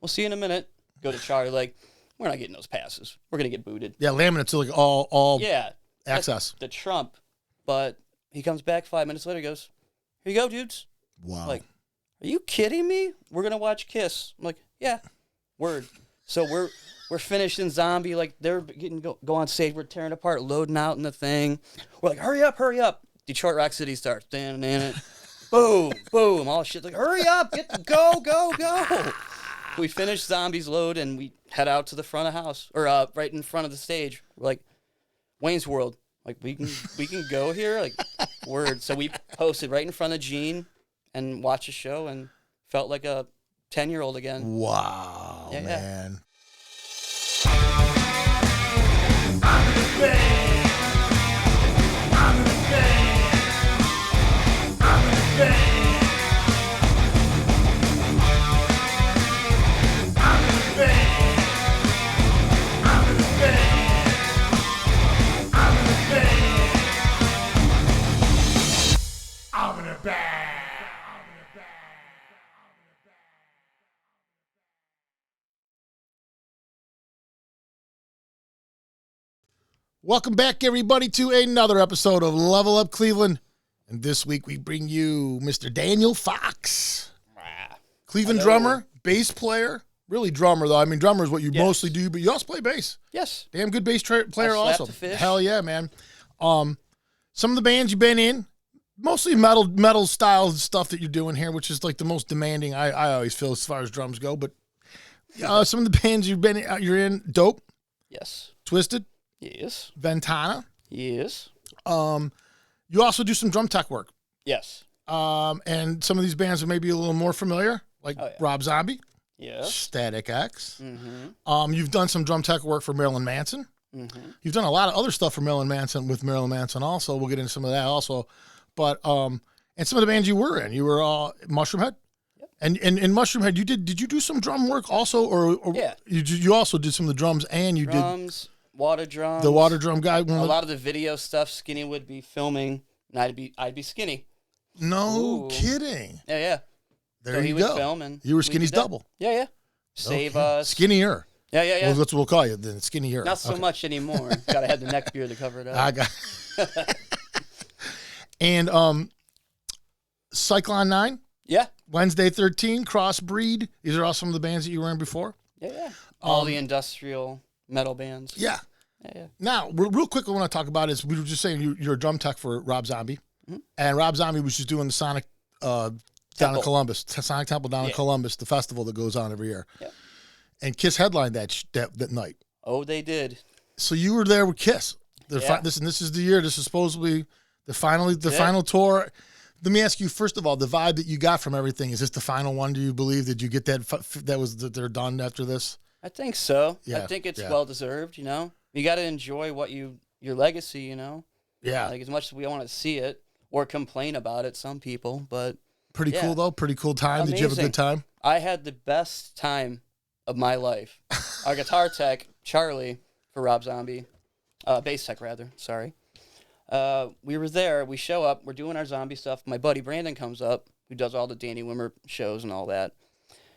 we'll see you in a minute. Go to Charlie, like, we're not getting those passes. We're going to get booted. Yeah, laminates are like all Yeah. access. The Trump. But he comes back 5 minutes later, goes, here you go, dudes. Wow. Like, are you kidding me? We're going to watch Kiss. I'm like, yeah, word. So we're finished in Zombie. Like, they're getting go on stage. We're tearing apart, loading out in the thing. We're like, hurry up, hurry up. Detroit Rock City starts. Boom, boom, all shit. Like, hurry up, go. We finish Zombies load, and we head out to the front of house, or right in front of the stage. We're like, Wayne's World. Like, we can go here? Like, word. So we posted right in front of Gene and watched the show and felt like a 10-year-old again. Wow, yeah, man. Welcome back, everybody, to another episode of Level Up Cleveland. And this week we bring you Mr. Daniel Fox. Cleveland drummer, bass player. Really drummer, though. I mean, drummer is what you mostly do, but you also play bass. Yes. Damn good bass player also. Fish. Hell yeah, man. Some of the bands you've been in, mostly metal style stuff that you're doing here, which is like the most demanding I always feel as far as drums go. But some of the bands you're in, Dope. Yes. Twisted. Yes. Ventana. Yes. You also do some drum tech work. Yes. And some of these bands are maybe a little more familiar, like Rob Zombie. Yes. Static X. Mm-hmm. You've done some drum tech work for Marilyn Manson. Mm-hmm. You've done a lot of other stuff for Marilyn Manson with Marilyn Manson also. We'll get into some of that also. But and some of the bands you were in, you were Mushroomhead. Yep. And in Mushroomhead, did you do some drum work also, or yeah, you also did some of the drums and you did water drums. The water drum guy. A lot of the video stuff Skinny would be filming, and I'd be Skinny. No kidding. Yeah. There so you he go. Would film and you were Skinny's double. Yeah. Save us. Skinnier. Yeah. Well, that's what we'll call you then. Skinnier. Not so much anymore. Gotta have the neck beard to cover it up. I got. And Cyclone 9. Yeah. Wednesday 13. Crossbreed. These are all some of the bands that you were in before. Yeah. All the industrial metal bands. Yeah. Yeah. Now, real quick, what I want to talk about is we were just saying you're a drum tech for Rob Zombie, and Rob Zombie was just doing the Sonic down in Columbus, Sonic Temple down in Columbus, the festival that goes on every year. Yeah. And Kiss headlined that night. Oh, they did. So you were there with Kiss. This is the year. This is supposedly the final tour. Let me ask you first of all, the vibe that you got from everything. Is this the final one? Do you believe? Did you get that they're done after this? I think so. Yeah. I think it's well deserved. You know, you got to enjoy your legacy. You know. Yeah. Like as much as we want to see it or complain about it, some people, but pretty cool though. Pretty cool time. Amazing. Did you have a good time? I had the best time of my life. Our guitar tech, Charlie, for Rob Zombie, bass tech rather. Sorry. We were there. We show up. We're doing our zombie stuff. My buddy Brandon comes up, who does all the Danny Wimmer shows and all that,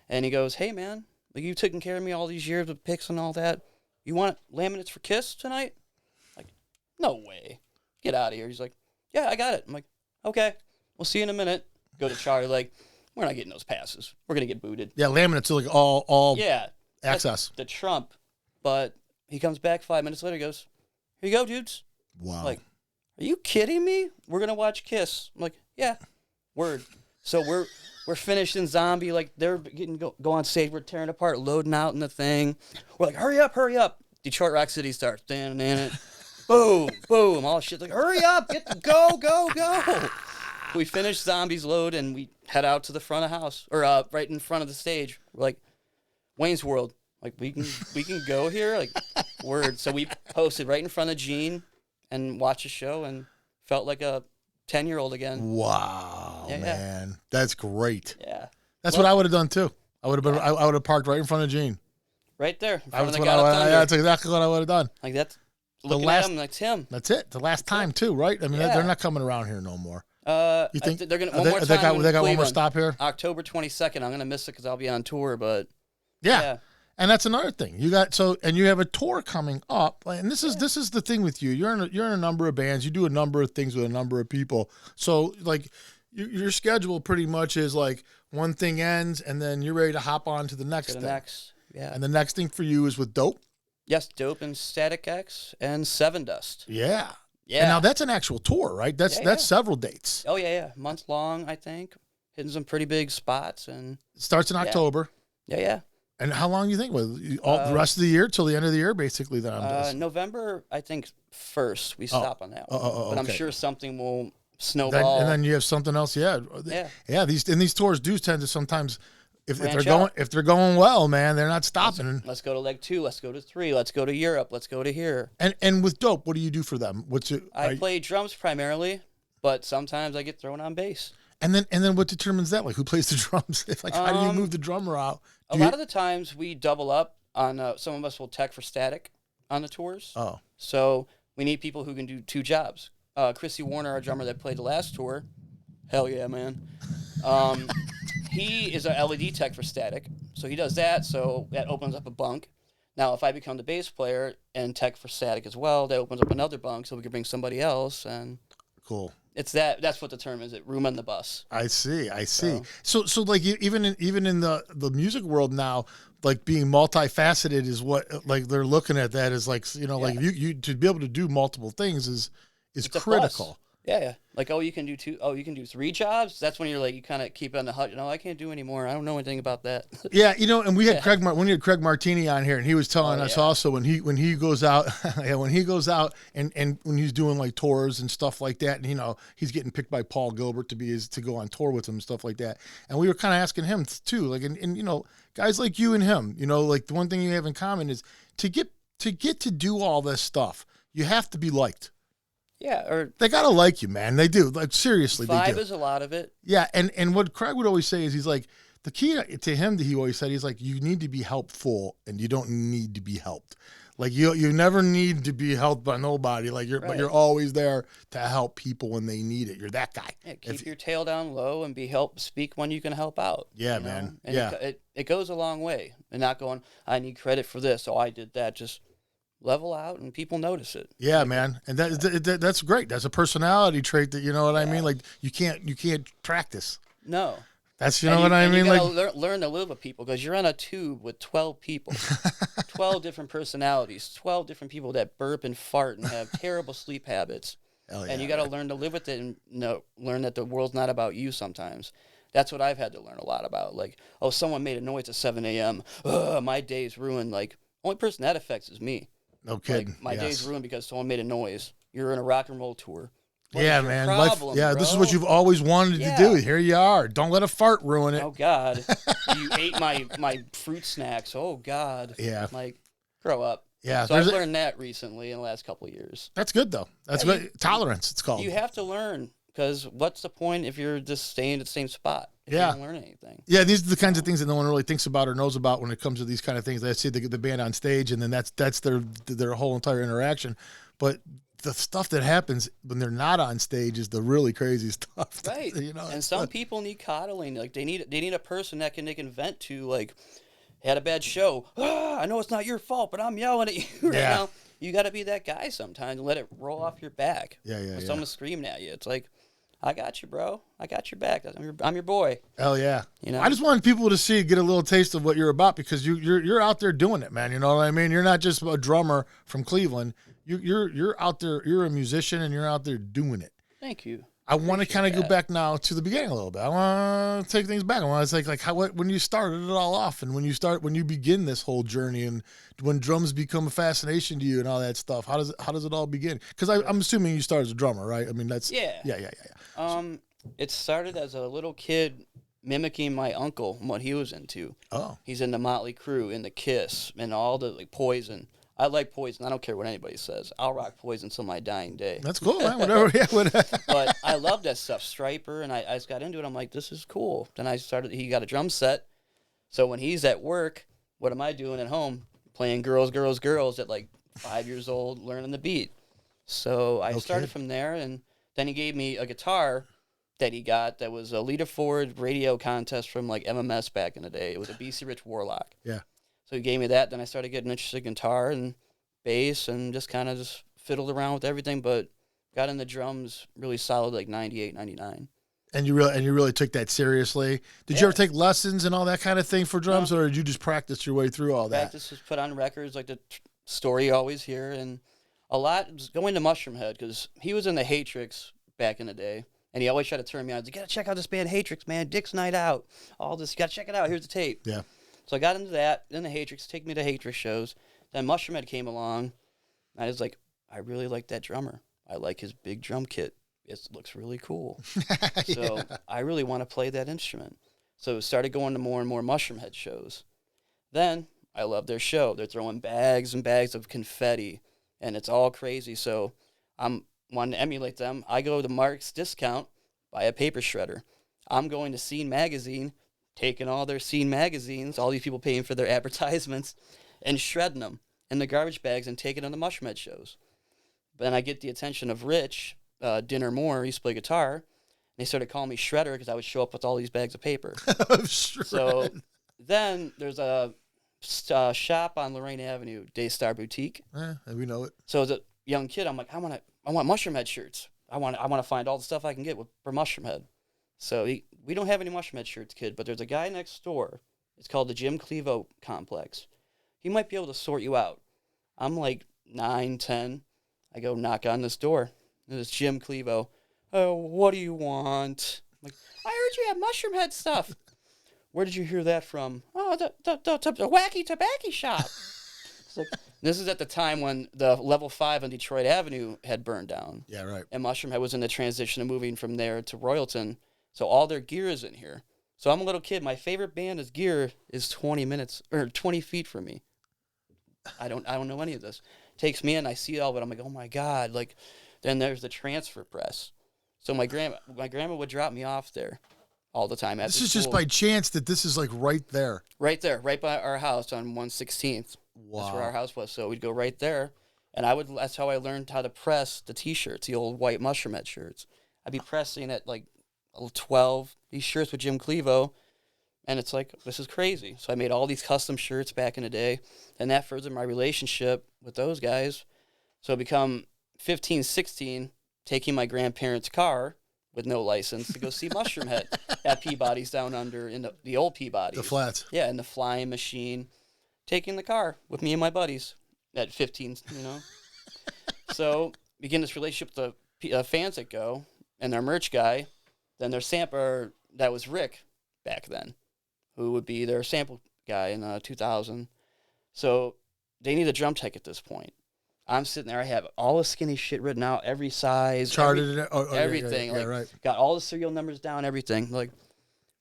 and he goes, "Hey man, like you've taken care of me all these years with picks and all that. You want laminates for Kiss tonight?" Like, no way. Get out of here. He's like, "Yeah, I got it." I'm like, "Okay, we'll see you in a minute." Go to Charlie, like, we're not getting those passes. We're gonna get booted. Yeah, laminates are like all access. The Trump. But he comes back 5 minutes later, goes, "Here you go, dudes." Wow. Like, are you kidding me? We're gonna watch Kiss. I'm like, yeah, word. So we're finished in Zombie. Like they're getting go on stage. We're tearing apart, loading out in the thing. We're like, hurry up. Detroit Rock City starts. Boom, boom, all shit. Like, hurry up, go. We finish Zombies load and we head out to the front of house, or right in front of the stage. We're like, Wayne's World. Like we can go here. Like, word. So we posted right in front of Gene and watched the show and felt like a 10-year-old again. Wow, man. That's great. Yeah. That's what I would have done too. I would have parked right in front of Gene. Right there. That's exactly what I would have done. Like that's looking at him, that's him. That's it. The last time too, right? I mean, they're not coming around here no more. You think they're gonna one more time? They got one more stop here. October 22nd. I'm gonna miss it because I'll be on tour, but Yeah. And that's another thing. You got and you have a tour coming up, and this is the thing with you. You're in a number of bands. You do a number of things with a number of people. So like your schedule pretty much is like one thing ends, and then you're ready to hop on to the next thing. Yeah. And the next thing for you is with Dope. Yes, Dope and Static X and Seven Dust. Yeah. Yeah. And now that's an actual tour, right? That's several dates. Oh yeah. Month long, I think. Hitting some pretty big spots and. It starts in October. Yeah. And how long do you think? The rest of the year till the end of the year, basically. Then November, I think 1st we stop on that one. But I'm sure something will snowball. And then you have something else. Yeah. These tours do tend to sometimes, if they're going well, man, they're not stopping. Let's go to leg 2. Let's go to 3. Let's go to Europe. Let's go to here. And with Dope, what do you do for them? I play drums primarily, but sometimes I get thrown on bass. And then what determines that? Like, who plays the drums? Like, how do you move the drummer out? A lot of the times we double up on. Some of us will tech for Static on the tours. Oh, so we need people who can do 2 jobs. Chrissy Warner, our drummer that played the last tour, hell yeah, man. He is a LED tech for Static, so he does that. So that opens up a bunk. Now, if I become the bass player and tech for Static as well, that opens up another bunk, so we can bring somebody else. And cool. It's that's what the term is. Room on the bus. I see. So like even in the music world now, like being multifaceted is what like they're looking at that as like like you to be able to do multiple things is critical. Yeah. Like, you can do 2. Oh, you can do 3 jobs. That's when you're like, you kind of keep on the hut. I can't do anymore. I don't know anything about that. Yeah, and we had Craig Martini on here, and he was telling us also when he goes out, and when he's doing like tours and stuff like that, and he's getting picked by Paul Gilbert to go on tour with him and stuff like that. And we were kind of asking him too, like, and guys like you and him, like the one thing you have in common is to get to do all this stuff, you have to be liked. Yeah, or they gotta like you, man. They do. Like seriously, they do. Vibe is a lot of it. Yeah, and what Craig would always say is he's like the key to him that he always said he's like you need to be helpful and you don't need to be helped. Like you never need to be helped by nobody. Like but you're always there to help people when they need it. You're that guy. Yeah, keep your tail down low and speak when you can help out. Yeah, man. And it goes a long way. And not going, I need credit for this. Oh, I did that. Just level out and people notice it. Yeah, man. And that's great. That's a personality trait that, I mean? Like you can't practice. No. That's, what I mean? You gotta learn to live with people because you're on a tube with 12 people, 12 different personalities, 12 different people that burp and fart and have terrible sleep habits. Hell yeah, and you got to learn to live with it and learn that the world's not about you sometimes. That's what I've had to learn a lot about. Like, someone made a noise at 7 a.m. My day's ruined. Like, only person that affects is me. No kidding. Like, my day's ruined because someone made a noise. You're in a rock and roll tour. Yeah, man. Problem, this is what you've always wanted to do. Here you are. Don't let a fart ruin it. Oh, God. You ate my fruit snacks. Oh, God. Yeah. Like, grow up. Yeah. So I've learned that recently in the last couple of years. That's good, though. That's good. Tolerance, it's called. You have to learn because what's the point if you're just staying at the same spot? If you don't learn anything. Yeah, these are the kinds of things that no one really thinks about or knows about when it comes to these kind of things. They see the band on stage, and then that's their whole entire interaction. But the stuff that happens when they're not on stage is the really crazy stuff. Right. And some people need coddling. Like they need a person they can vent to. Like, had a bad show. I know it's not your fault, but I'm yelling at you right now. You got to be that guy sometimes and let it roll off your back. Yeah. When someone's screaming at you, it's like, I got you, bro. I got your back. I'm your boy. Hell yeah. I just wanted people to get a little taste of what you're about because you're out there doing it, man. You know what I mean? You're not just a drummer from Cleveland. You're out there. You're a musician, and you're out there doing it. Thank you. I want to kind of go back now to the beginning a little bit. I want to take things back. I want to like when you started it all off, and when you begin this whole journey, and when drums become a fascination to you and all that stuff. How does it all begin? Because I'm assuming you started as a drummer, right? I mean, that's yeah. It started as a little kid mimicking my uncle and what he was into. Oh, he's in the Motley Crue, in the Kiss, and all the Poison. I like Poison. I don't care what anybody says. I'll rock Poison till my dying day. That's cool, man. Whatever. Yeah, But I love that stuff. Striper, and I just got into it. I'm like, this is cool. Then he got a drum set. So when he's at work, what am I doing at home? Playing Girls, Girls, Girls at like 5 years old, learning the beat. So I started from there, and then he gave me a guitar that he got that was a Lita Ford radio contest from like MMS back in the day. It was a BC Rich Warlock. Yeah. So he gave me that. Then I started getting interested in guitar and bass and just kind of just fiddled around with everything, but got into drums really solid like 98, 99. And you really took that seriously. Did you ever take lessons and all that kind of thing for drums, or did you just practice your way through all that? Practice was put on records, like the story you always hear, and a lot was going to Mushroomhead because he was in the Hatrix back in the day, and he always tried to turn me on. He's like, you gotta check out this band Hatrix, man. Dick's Night Out, all this. You gotta check it out. Here's the tape. Yeah. So I got into that. Then the Hatrix, take me to Hatrix shows. Then Mushroomhead came along. And I was like, I really like that drummer. I like his big drum kit. It looks really cool. So I really want to play that instrument. So started going to more and more Mushroomhead shows. Then I love their show. They're throwing bags and bags of confetti, and it's all crazy. So I'm wanting to emulate them. I go to Mark's Discount, buy a paper shredder. I'm going to Scene Magazine, taking all their Scene magazines, all these people paying for their advertisements, and shredding them in the garbage bags and taking them to Mushroomhead shows. Then I get the attention of Rich, Dinner Moore, he used to play guitar, and they started calling me Shredder because I would show up with all these bags of paper. So then there's a shop on Lorraine Avenue, Daystar Boutique. We know it. So as a young kid, I'm like, I want Mushroomhead shirts. I want to find all the stuff I can get for Mushroomhead. So we don't have any Mushroomhead shirts, kid, but there's a guy next door. It's called the Jim Clevo Complex. He might be able to sort you out. I'm like 9, 10. I go knock on this door. It's Jim Clevo. Oh, what do you want? I'm like, I heard you have Mushroomhead stuff. Where did you hear that from? Oh, the Wacky Tobacco Shop. It's like, this is at the time when the Level 5 on Detroit Avenue had burned down. Yeah, right. And Mushroomhead was in the transition of moving from there to Royalton. So all their gear is in here. So I'm a little kid. My favorite band's gear is 20 feet from me. I don't know any of this. Takes me in, I see it all, but I'm like, oh my God. Like, then there's the transfer press. So my grandma would drop me off there all the time. After this is school. just by chance that this is like right there. Right there, right by our house on 116th. Wow. That's where our house was. So we'd go right there. And that's how I learned how to press the T-shirts, the old white Mushroomhead shirts. I'd be pressing at like 12, these shirts with Jim Clevo. And it's like, this is crazy. So I made all these custom shirts back in the day. And that furthered my relationship with those guys. So I become 15, 16, taking my grandparents' car with no license to go see Mushroomhead at Peabody's down under in the old Peabody's. The flats. Yeah, in the flying machine. Taking the car with me and my buddies at 15, you know. So begin this relationship with the fans that go and their merch guy. Then their sampler, that was Rick back then, who would be their sample guy in 2000. So they need a drum tech at this point. I'm sitting there. I have all the skinny shit written out, every size, charted everything. Yeah, right. Got all the serial numbers down, everything. Like,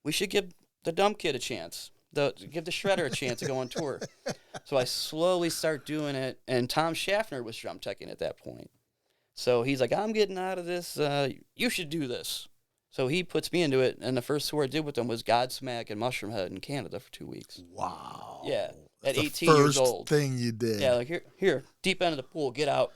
we should give the dumb kid a chance. Give the shredder a chance to go on tour. So I slowly start doing it, and Tom Schaffner was drum teching at that point. So he's like, I'm getting out of this. You should do this. So he puts me into it, and the first tour I did with him was Godsmack and Mushroomhead in Canada for 2 weeks. Wow. Yeah. That's at 18 years old. First thing you did. Yeah, like here, deep end of the pool, get out.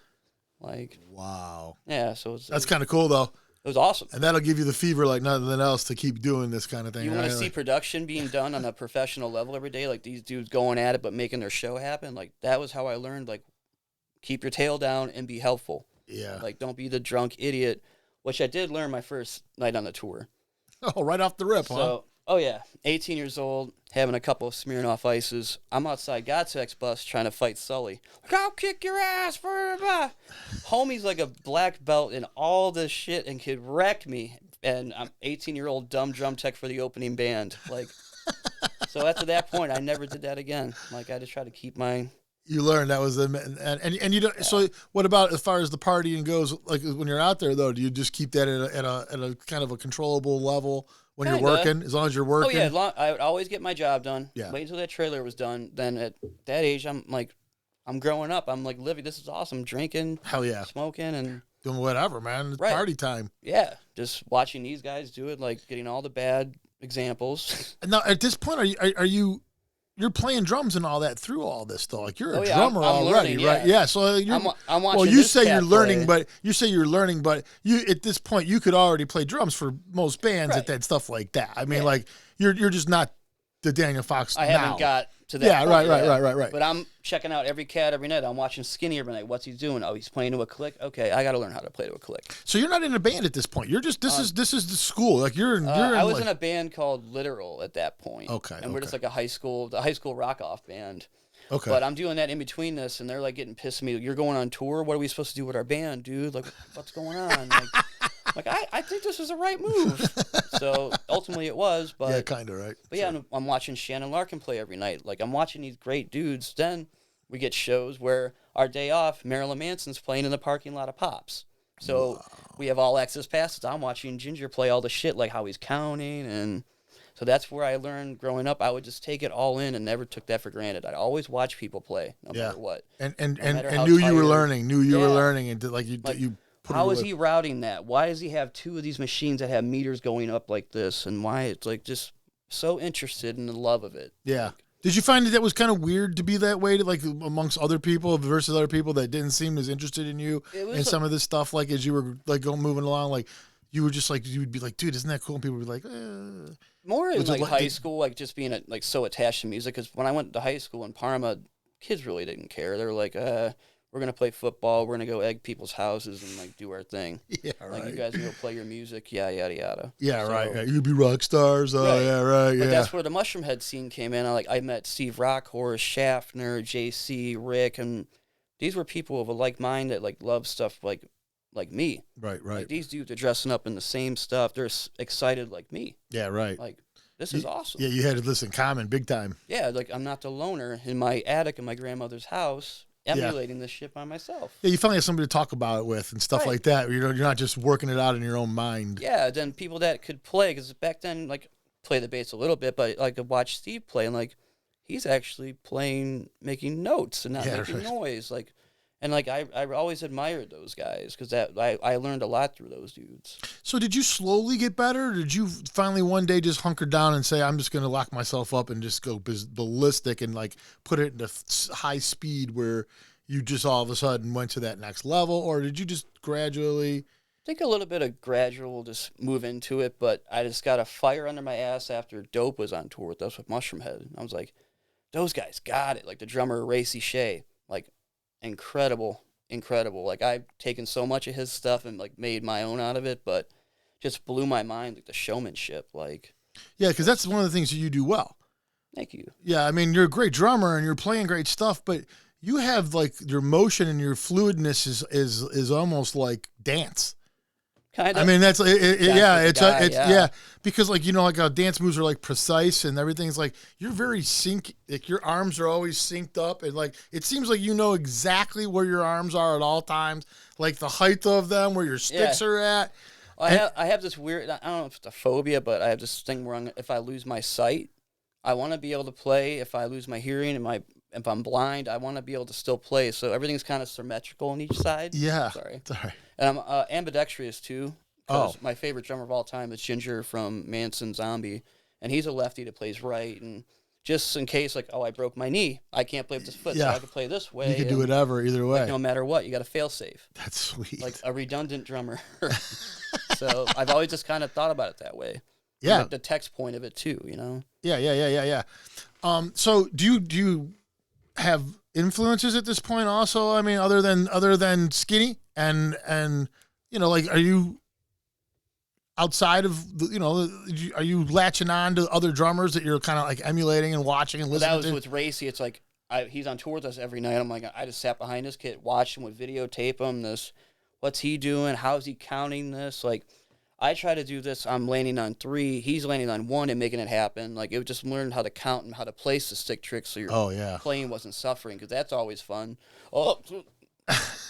Like, wow. Yeah, so that's kind of cool though. It was awesome. And that'll give you the fever like nothing else to keep doing this kind of thing. You want to see production being done on a professional level every day, like these dudes going at it but making their show happen. Like, that was how I learned, like, keep your tail down and be helpful. Yeah. Like, don't be the drunk idiot, which I did learn my first night on the tour. Oh, right off the rip, huh? Oh, yeah. 18 years old, having a couple of Smirnoff Ices. I'm outside Godsmack's bus trying to fight Sully. Like, I'll kick your ass for Homie's like a black belt in all this shit and could wreck me. And I'm 18-year-old dumb drum tech for the opening band. Like, so after that point, I never did that again. Like, I just try to keep my... You learned that was and you don't. Yeah. So what about as far as the partying goes? Like when you're out there though, do you just keep that at a kind of a controllable level when you're working? As long as you're working. Oh yeah, I would always get my job done. Yeah. Wait until that trailer was done. Then at that age, I'm growing up. I'm like living. This is awesome. Drinking. Hell yeah. Smoking and doing whatever, man. It's party time. Yeah, just watching these guys do it, like getting all the bad examples. Now at this point, are you? You're playing drums and all that through all this, though. Like you're a drummer I'm already, learning, right? Yeah. So you're, I'm watching. Well, you say you're learning, play. but you at this point you could already play drums for most bands at that stuff like that. I mean, like you're just not the Daniel Fox. I haven't got to that Yeah, point, right. But I'm checking out every cat every night. I'm watching Skinny every night. What's he doing? Oh, he's playing to a click. Okay, I got to learn how to play to a click. So you're not in a band at this point. You're just this is the school. Like you're in. I was in a band called Literal at that point. Okay, and we're just like the high school rock off band. Okay. But I'm doing that in between this, and they're like getting pissed at me. You're going on tour. What are we supposed to do with our band, dude? Like, what's going on? Like I think this is the right move. So ultimately it was, but yeah, kind of right. But yeah, I'm watching Shannon Larkin play every night. Like I'm watching these great dudes. Then we get shows where our day off, Marilyn Manson's playing in the parking lot of Pops. So we have all access passes. I'm watching Ginger play all the shit, like how he's counting, and so that's where I learned growing up. I would just take it all in and never took that for granted. I always watch people play, no matter what. And matter how knew you were tired. learning. Knew you were learning, and you. How is he routing that? Why does he have two of these machines that have meters going up like this? And why it's like just so interested in the love of it. Yeah. Did you find that was kind of weird to be that way, like amongst other people versus other people that didn't seem as interested in you and some of this stuff? Like as you were like moving along, like you were just like you would be like, dude, isn't that cool? And people would be like, More in like high school, like just being like so attached to music. Because when I went to high school in Parma, kids really didn't care. They were like, we're gonna play football. We're gonna go egg people's houses and like do our thing. Yeah, right. Like you guys can go play your music. Yeah, yada yada. Yeah, so, right. You'd be rock stars. Oh, right. Yeah, right. Yeah. But that's where the Mushroomhead scene came in. I met Steve Rockhorse, Schaffner, JC, Rick, and these were people of a like mind that like love stuff like me. Right. Like, these dudes are dressing up in the same stuff. They're excited like me. Yeah, right. Like this is awesome. Yeah, you had this in common, big time. Yeah, like I'm not the loner in my attic in my grandmother's house. Emulating this shit by myself. Yeah, you finally have somebody to talk about it with and stuff like that. You're not just working it out in your own mind. Yeah, then people that could play, because back then, like, play the bass a little bit, but like to watch Steve play, and like, he's actually playing, making notes and not making noise. Like, and like I always admired those guys because I learned a lot through those dudes. So did you slowly get better? Or did you finally one day just hunker down and say, I'm just going to lock myself up and just go ballistic and like put it into high speed where you just all of a sudden went to that next level? Or did you just gradually? I think a little bit of gradual just move into it, but I just got a fire under my ass after Dope was on tour with us with Mushroomhead. I was like, those guys got it. Like the drummer, Racy Shea, like, incredible. Like I've taken so much of his stuff and like made my own out of it, but just blew my mind, like the showmanship. Like, yeah, because that's one of the things that you do well. Thank you. Yeah, I mean, you're a great drummer and you're playing great stuff, but you have like your motion and your fluidness is almost like dance. Kind of. I mean, that's yeah, because like like how dance moves are like precise and everything's like you're very like your arms are always synced up and like it seems like you know exactly where your arms are at all times, like the height of them, where your sticks are at. Well, I have this weird, I don't know if it's a phobia, but I have this thing where if I lose my sight, I want to be able to play. If I lose my hearing and if I'm blind, I want to be able to still play. So everything's kind of symmetrical on each side. Yeah. Sorry. Sorry. And I'm ambidextrous too. My favorite drummer of all time is Ginger from Manson Zombie. And he's a lefty that plays right. And just in case, like, I broke my knee. I can't play with this foot, so I have to play this way. You can do whatever, either way. Like, no matter what, you got to fail safe. That's sweet. Like a redundant drummer. So I've always just kind of thought about it that way. Yeah. Like the text point of it too, Yeah. So do you have influences at this point also? I mean, other than Skinny and like, are you outside of are you latching on to other drummers that you're kind of like emulating and watching and listening to? That was with Racy. It's like he's on tour with us every night. I'm like, I just sat behind this kid, watched him, would videotape him. What's he doing? How's he counting this? Like, I try to do this. I'm landing on 3. He's landing on 1 and making it happen. Like, it was just learning how to count and how to place the stick trick so your playing wasn't suffering, because that's always fun. Oh,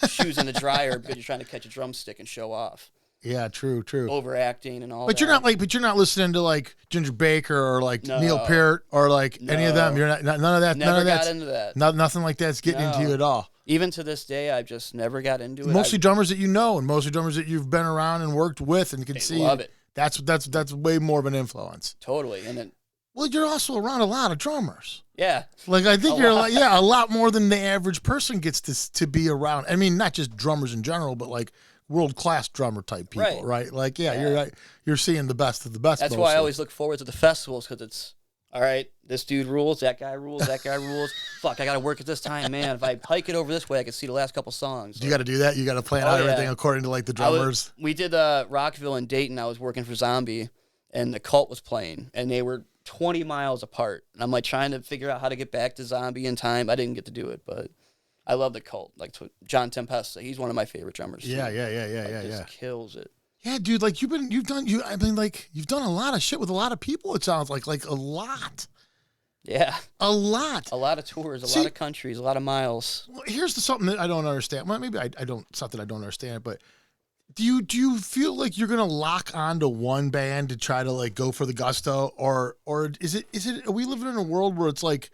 shoes in the dryer because you're trying to catch a drumstick and show off. Yeah, true. Overacting and all. But that. you're not listening to like Ginger Baker or like Neil Peart or like any of them. You're not none of that. Never got into that. Nothing like that's getting into you at all. Even to this day, I've just never got into it. Mostly drummers that you know, and mostly drummers that you've been around and worked with and can see. Love it. That's way more of an influence. Totally, and then. Well, you're also around a lot of drummers. Yeah. Like I think you're like a lot more than the average person gets to be around. I mean, not just drummers in general, but like world-class drummer type people, right? Like, you're right. You're seeing the best of the best. That's why I always look forward to the festivals, because it's all right, this dude rules, that guy rules, that guy rules. Fuck, I got to work at this time, man. If I hike it over this way, I can see the last couple songs. You got to do that. You got to plan out everything according to like the drummers. We did Rockville in Dayton. I was working for Zombie, and the Cult was playing, and they were 20 miles apart. And I'm like trying to figure out how to get back to Zombie in time. I didn't get to do it, but I love the Cult. Like John Tempesta, he's one of my favorite drummers. Yeah. Kills it. Yeah, dude. Like you've done a lot of shit with a lot of people. It sounds like a lot. Yeah, a lot of tours, a lot of countries, a lot of miles. Well, here's something that I don't understand. Well, maybe I don't. It's not that I don't understand it, but do you feel like you're gonna lock onto one band to try to like go for the gusto, or is it? Are we living in a world where it's like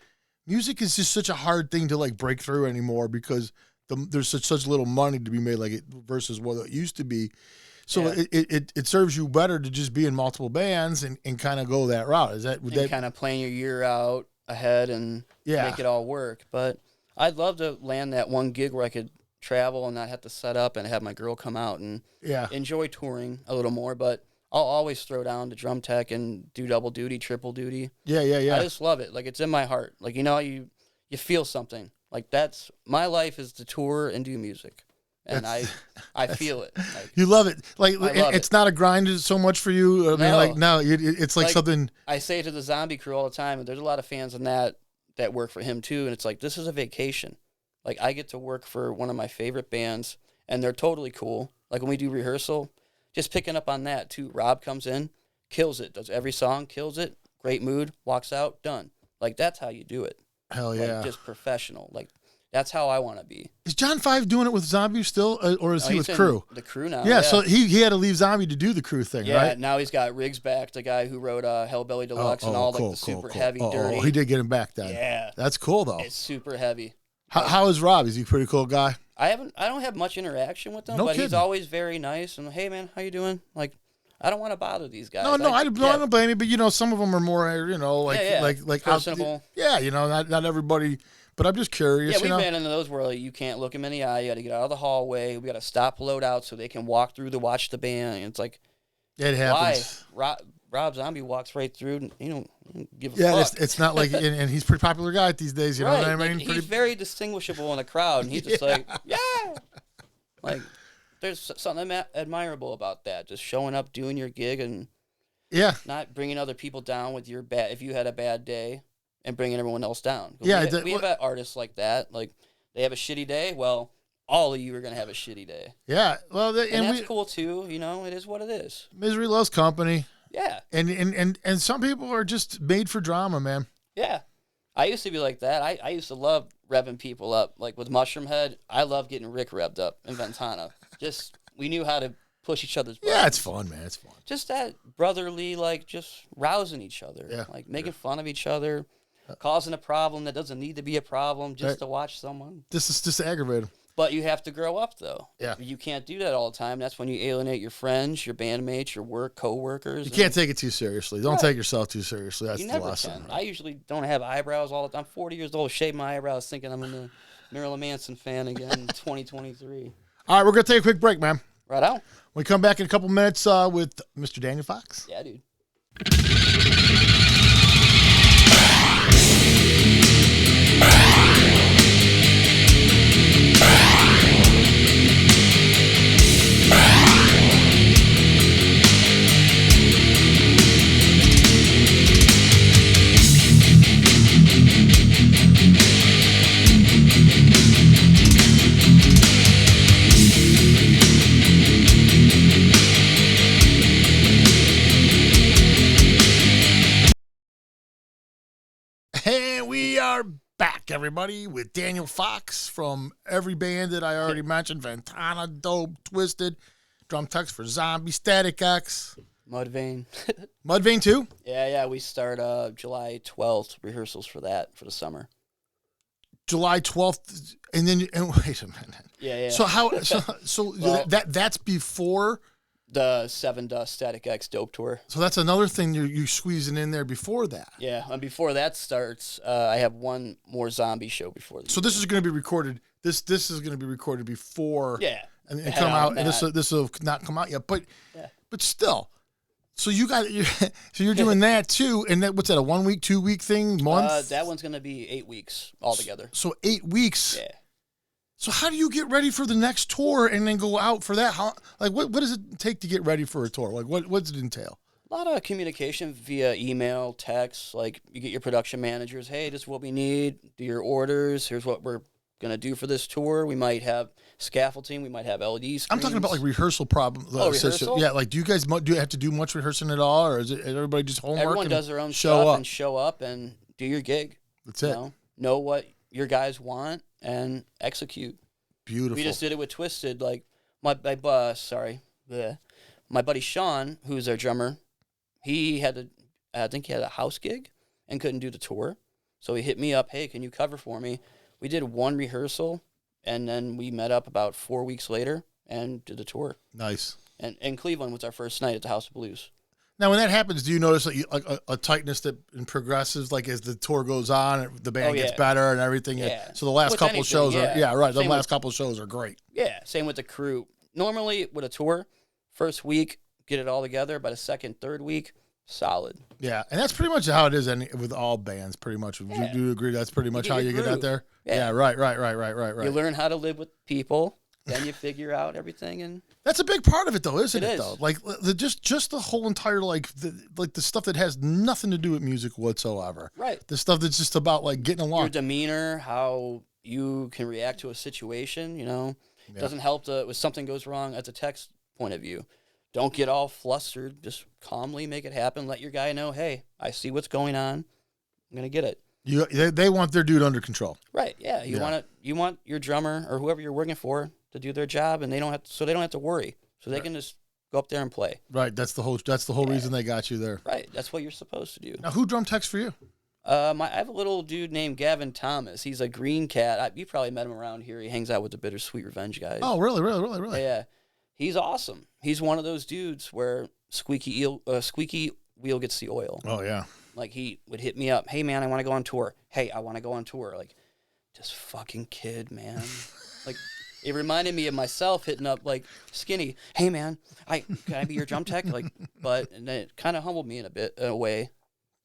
music is just such a hard thing to like break through anymore because there's such little money to be made like it versus what it used to be. So it serves you better to just be in multiple bands and kind of go that route. Is that kind of plan your year out ahead and make it all work? But I'd love to land that one gig where I could travel and not have to set up and have my girl come out and enjoy touring a little more. But I'll always throw down the drum tech and do double duty, triple duty. Yeah. I just love it. Like it's in my heart. Like you feel something. Like that's my life is to tour and do music. And I feel it. Like, you love it. Like it's not a grind so much for you. I mean, it's like something. I say to the Zombie crew all the time, and there's a lot of fans in that work for him too. And it's like this is a vacation. Like I get to work for one of my favorite bands, and they're totally cool. Like when we do rehearsal, just picking up on that too. Rob comes in, kills it, does every song, kills it, great mood, walks out, done. Like that's how you do it. Hell yeah, just professional. Like. That's how I want to be. Is John 5 doing it with Zombie still, or is he with Crew? The Crew now. Yeah, so he had to leave Zombie to do the Crew thing, right? Yeah, now he's got Riggs back, the guy who wrote Hellbelly Deluxe and all the super heavy, dirty. Oh, he did get him back then. Yeah, that's cool though. It's super heavy. How is Rob? Is he a pretty cool guy? I don't have much interaction with him, but he's always very nice and hey man, how you doing? Like. I don't want to bother these guys. No, I don't blame you, but some of them are more, like personable. Not everybody. But I'm just curious. Yeah, we've been into those where you can't look them in the eye. You got to get out of the hallway. We got to stop load out so they can walk through to watch the band. And it's like, it happens. Why? Rob Zombie walks right through. And, don't give a fuck. It's not like, and he's a pretty popular guy these days. You know what I mean? He's very distinguishable in the crowd, and he's just like, like. There's something admirable about that. Just showing up, doing your gig, and not bringing other people down with your bad. If you had a bad day, and bringing everyone else down. We have artists like that. Like they have a shitty day. Well, all of you are gonna have a shitty day. Yeah. Well, and that's cool too. It is what it is. Misery loves company. Yeah. And some people are just made for drama, man. Yeah. I used to be like that. I used to love revving people up. Like with Mushroomhead, I love getting Rick revved up in Ventana. Just, we knew how to push each other's buttons. Yeah, it's fun, man. It's fun. Just that brotherly, like, just rousing each other. Yeah. Like, making fun of each other, causing a problem that doesn't need to be a problem just to watch someone. This is just aggravating. But you have to grow up, though. Yeah. You can't do that all the time. That's when you alienate your friends, your bandmates, your co-workers. You can't take it too seriously. Don't take yourself too seriously. That's the lesson. Right? I usually don't have eyebrows all the time. I'm 40 years old, shave my eyebrows, thinking I'm a Marilyn Manson fan again in 2023. All right, we're going to take a quick break, man. Right on. We come back in a couple minutes with Mr. Daniel Fox. Yeah, dude. And we are back, everybody, with Daniel Fox from every band that I already mentioned. Ventana, Dope, Twisted, drum techs for Zombie, Static X. Mudvayne. Mudvayne too? Yeah. We start July 12th, rehearsals for that for the summer. July 12th, and wait a minute. Yeah. So that's before the Seven Dust Static X Dope tour. So that's another thing you're squeezing in there before that. Yeah, and before that starts, I have one more Zombie show before. So this is going to be recorded. This is going to be recorded before. Yeah, and come out. And this will not come out yet. But still, So so you're doing that too, and what's that? A 1 week, 2 week thing, month? That one's gonna be 8 weeks altogether. So 8 weeks. Yeah. So how do you get ready for the next tour and then go out for that? What does it take to get ready for a tour? Like what does it entail? A lot of communication via email, text. Like you get your production managers. Hey, this is what we need. Do your orders. Here's what we're gonna do for this tour. We might have scaffolding. We might have LED screens. I'm talking about like rehearsal problems. Rehearsal? Yeah, like do you have to do much rehearsing at all, or is everybody just homework? Everyone does their own stuff and show up and do your gig. That's it. Know what your guys want and execute. Beautiful. We just did it with Twisted. Like my buddy Sean, who's our drummer, I think he had a house gig and couldn't do the tour, so he hit me up. Hey, can you cover for me? We did one rehearsal, and then we met up about 4 weeks later and did the tour. Nice. And Cleveland was our first night at the House of Blues. Now, when that happens, do you notice a tightness that progresses, like as the tour goes on, the band gets better and everything? Yeah. So the last couple of shows are, the last couple of shows are great. Yeah, same with the crew. Normally, with a tour, first week, get it all together. By the second, third week, solid. Yeah, and that's pretty much how it is with all bands, pretty much. Do you agree that's pretty much how you get out there? Yeah, right. You learn how to live with people. Then you figure out everything, and that's a big part of it, though, isn't it? Is. Though, like just the whole entire the stuff that has nothing to do with music whatsoever. Right. The stuff that's just about like getting along. Your demeanor, how you can react to a situation. It doesn't help when something goes wrong at the tech's point of view. Don't get all flustered. Just calmly make it happen. Let your guy know, hey, I see what's going on. I'm gonna get it. They want their dude under control. Right. Yeah. You want your drummer or whoever you're working for to do their job, and they don't have to worry. So they can just go up there and play. Right. That's the whole reason they got you there. Right. That's what you're supposed to do. Now, who drum techs for you? I have a little dude named Gavin Thomas. He's a green cat. You probably met him around here. He hangs out with the Bittersweet Revenge guys. Oh, really? Yeah. He's awesome. He's one of those dudes where squeaky wheel gets the oil. Oh, yeah. Like, he would hit me up. Hey, man, I want to go on tour. Hey, I want to go on tour. Like, this fucking kid, man. Like, it reminded me of myself hitting up, like, Skinny. Hey, man, can I be your drum tech? Like, and then it kind of humbled me in a way.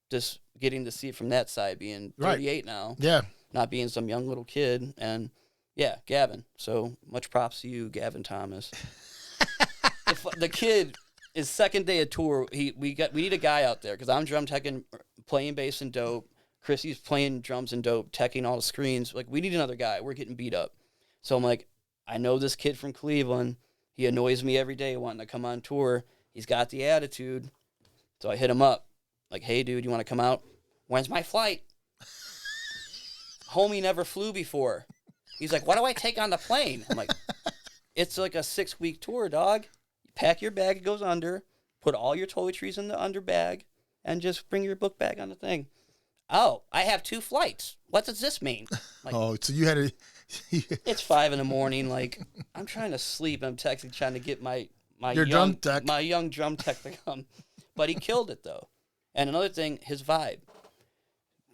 Just getting to see it from that side, being 38 now. Yeah. Not being some young little kid. And, yeah, Gavin. So, much props to you, Gavin Thomas. The kid... His second day of tour, we need a guy out there because I'm drum teching, playing bass and dope. Chrissy's playing drums and dope, teching all the screens. Like, we need another guy. We're getting beat up. So I'm like, I know this kid from Cleveland. He annoys me every day wanting to come on tour. He's got the attitude. So I hit him up. Like, hey, dude, you want to come out? When's my flight? Homie never flew before. He's like, what do I take on the plane? I'm like, it's like a 6-week tour, dog. Pack your bag, it goes under, put all your toiletries in the under bag, and just bring your book bag on the thing. Oh, I have 2 flights. What does this mean? Like, so you had to... It's 5 a.m, like, I'm trying to sleep. I'm texting, trying to get my young drum tech to come. But he killed it, though. And another thing, his vibe.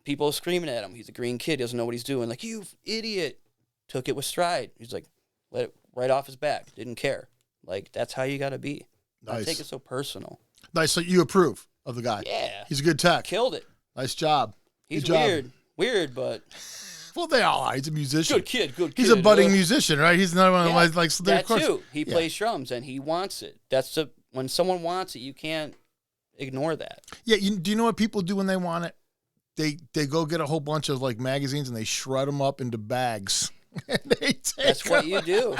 People screaming at him. He's a green kid. He doesn't know what he's doing. Like, you idiot. Took it with stride. He's like, let it right off his back. Didn't care. Like, that's how you got to be. Nice. Don't take it so personal. Nice. So you approve of the guy. Yeah. He's a good tech. Killed it. Nice job. He's good job. Weird, but... Well, they all are. He's a musician. Good kid. He's a budding musician, right? He's not one of like... That too. He plays drums, and he wants it. When someone wants it, you can't ignore that. Yeah, do you know what people do when they want it? They go get a whole bunch of, like, magazines, and they shred them up into bags. That's what you do.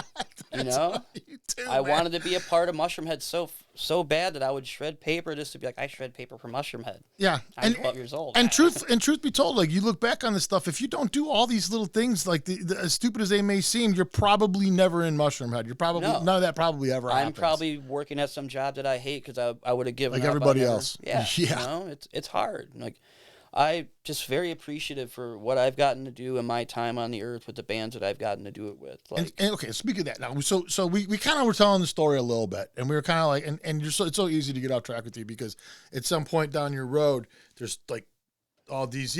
I wanted to be a part of Mushroomhead so bad that I would shred paper just to be like, I shred paper for Mushroomhead. Yeah. I'm 12 years old. And truth be told, like, you look back on this stuff, if you don't do all these little things, like as stupid as they may seem, you're probably never in Mushroomhead. You're probably none of that probably ever happens. I'm probably working at some job that I hate because I would have given like up everybody else. Yeah. It's hard. Like, I'm just very appreciative for what I've gotten to do in my time on the earth with the bands that I've gotten to do it with. Like, and okay, speak of that now. So we kind of were telling the story a little bit, and we were kind of like, and it's so easy to get off track with you because at some point down your road, there's like all these,